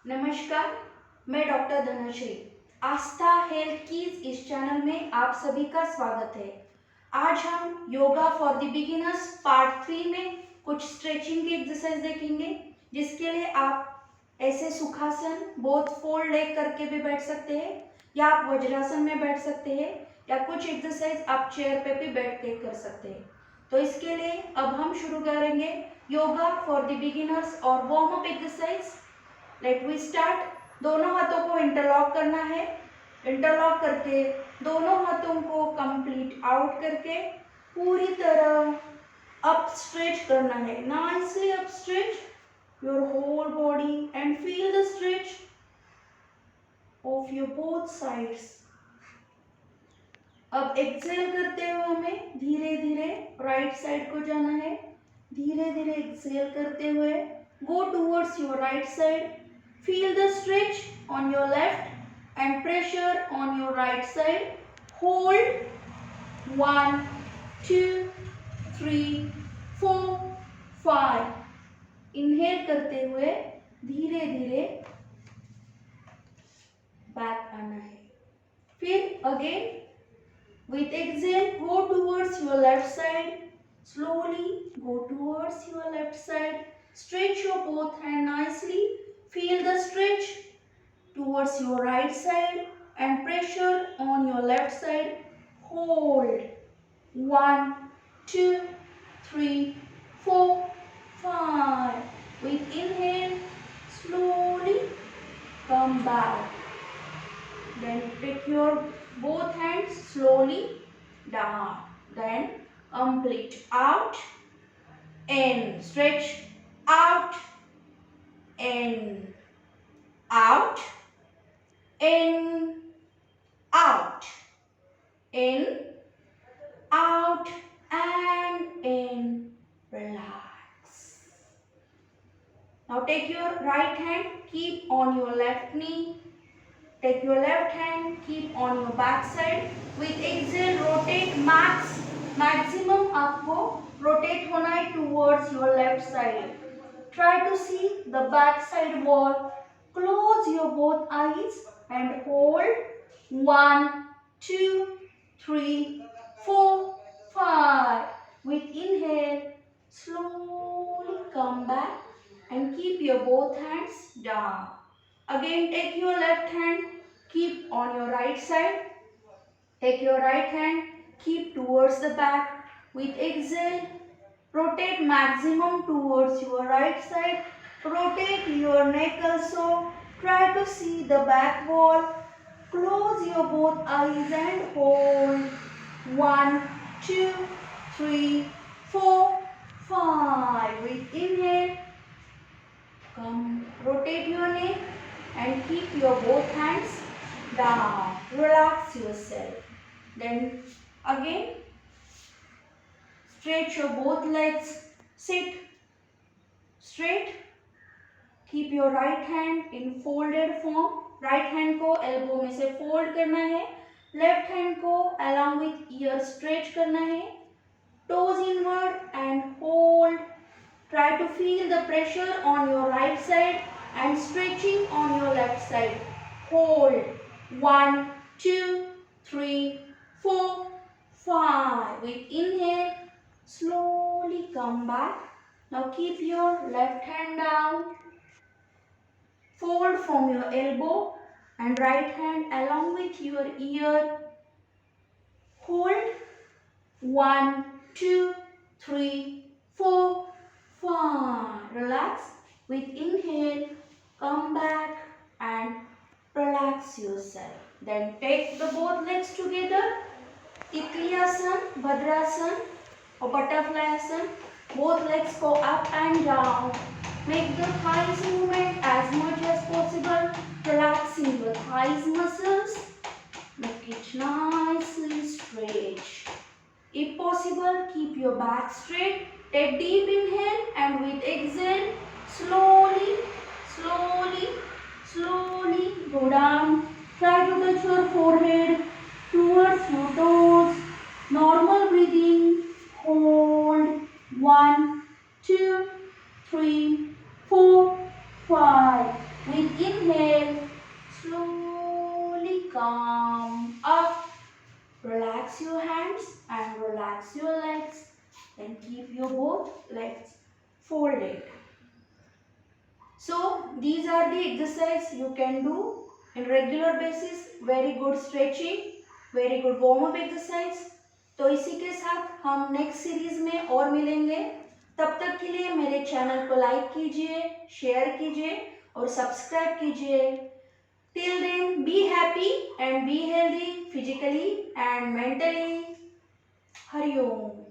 नमस्कार, मैं डॉक्टर धनश्री। आस्था health keys इस चैनल में आप सभी का स्वागत है। आज हम yoga for the beginners part 3 में कुछ स्ट्रेचिंग की एक्सरसाइज देखेंगे, जिसके लिए आप ऐसे सुखासन बोथ फोल्ड लेग करके भी बैठ सकते हैं, या आप वज्रासन में बैठ सकते हैं, या कुछ एक्सरसाइज आप चेयर पे भी बैठ के कर सकते हैं। तो इसके लिए अब हम शुरू करेंगे योगा फॉर द बिगिनर्स और warm up exercise. Let we start. दोनों हाथों को इंटरलॉक करना है। इंटरलॉक करके दोनों हाथों को कंप्लीट आउट करके पूरी तरह अप स्ट्रेच करना है। Nicely up stretch your whole body and feel the stretch of your both sides. अब एक्सेल करते हुए हमें धीरे धीरे राइट साइड को जाना है। धीरे धीरे एक्सेल करते हुए go towards your right side. Feel the stretch on your left and pressure on your right side. Hold 1, 2, 3, 4, 5. Inhale करते हुए धीरे धीरे बैक आना है। फिर again with exhale go towards your left side. Slowly go towards your left side. Stretch your both hand nicely. Feel the stretch towards your right side and pressure on your left side. Hold 1, 2, 3, 4, 5. With inhale, slowly come back. Then take your both hands slowly down. Then complete out, in, stretch out, in, out, in, out, in, out, and in. Relax. Now take your right hand, keep on your left knee. Take your left hand, keep on your back side. With exhale, rotate maximum आपको rotate होना है towards your left side. Try to see the back side wall. Close your both eyes and hold 1, 2, 3, 4, 5. With inhale, slowly come back and keep your both hands down. Again, take your left hand, keep on your right side. Take your right hand, keep towards the back. With exhale, rotate maximum towards your right side. Rotate your neck also. Try to see the back wall. Close your both eyes and hold 1, 2, 3, 4, 5. With inhale, come rotate your neck and keep your both hands down. Relax yourself. Then again stretch your both legs. Sit straight. Keep your right hand in folded form. Right hand को elbow में से fold करना है. Left hand को along with ear stretch करना है. Toes inward and hold. Try to feel the pressure on your right side and stretching on your left side. Hold 1, 2, 3, 4, 5. With inhale, slowly come back. Now keep your left hand down. Fold from your elbow and right hand along with your ear. Hold 1, 2, 3, 4, 5. Relax. With inhale, come back and relax yourself. Then take the both legs together. Tikliasan, Bhadrasan or Butterfly Asan. Both legs go up and down. Make the thighs movement as much as possible. Relaxing your thighs muscles. Make it nicely stretch. If possible, keep your back straight. Take deep inhale and with exhale, slowly, slowly, slowly go down. Try to touch your forehead towards your toes. Normal breathing. Hold 1, 2, 3, 4, 5. With inhale, slowly come up. Relax your hands and relax your legs. Then keep your both legs folded. So these are the exercises you can do in regular basis. Very good stretching, very good warm up exercise. तो इसी के साथ हम next series में और मिलेंगे. तब तक के लिए मेरे चैनल को लाइक कीजिए, शेयर कीजिए और सब्सक्राइब कीजिए. Till then, be happy and be healthy physically and mentally. Hari Om.